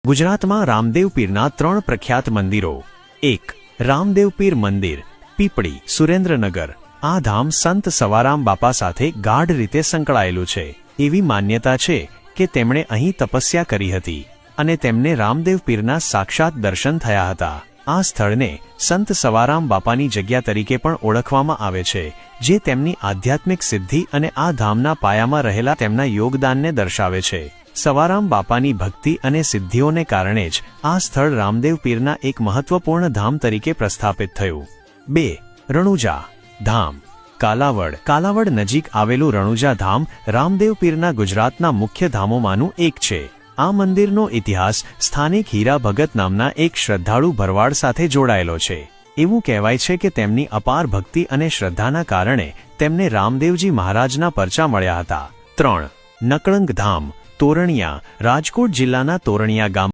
ગુજરાતમાં રામદેવ પીરના 3 પ્રખ્યાત મંદિરો। 1. રામદેવ પીર મંદિર, પીપળી, સુરેન્દ્રનગર। આ ધામ સંત સવારામ બાપા સાથે ગાઢ રીતે સંકળાયેલું છે। એવી માન્યતા છે કે તેમણે અહીં તપસ્યા કરી હતી અને તેમને રામદેવ પીરના સાક્ષાત દર્શન થયા હતા। આ સ્થળને સંત સવારામ બાપાની જગ્યા તરીકે પણ ઓળખવામાં આવે છે, જે તેમની આધ્યાત્મિક સિદ્ધિ અને આ ધામના પાયામાં રહેલા તેમના યોગદાનને દર્શાવે છે। સવારામ બાપાની ભક્તિ અને સિદ્ધિઓને કારણે જ આ સ્થળ રામદેવ પીરના એક મહત્વપૂર્ણ ધામ તરીકે પ્રસ્થાપિત થયું। 2. રણુજા ધામ, કાલાવડ। કાલાવડ નજીક આવેલું રણુજા ધામ રામદેવ પીરના ગુજરાતના મુખ્ય ધામોમાંનું એક છે। આ મંદિરનો ઇતિહાસ સ્થાનિક હીરા ભગત નામના એક શ્રદ્ધાળુ ભરવાડ સાથે જોડાયેલો છે। એવું કહેવાય છે કે તેમની અપાર ભક્તિ અને શ્રદ્ધાના કારણે તેમને રામદેવજી મહારાજના પરચા મળ્યા હતા। 3. નકળંગ ધામ, તોરણિયા। રાજકોટ જિલ્લાના તોરણિયા ગામ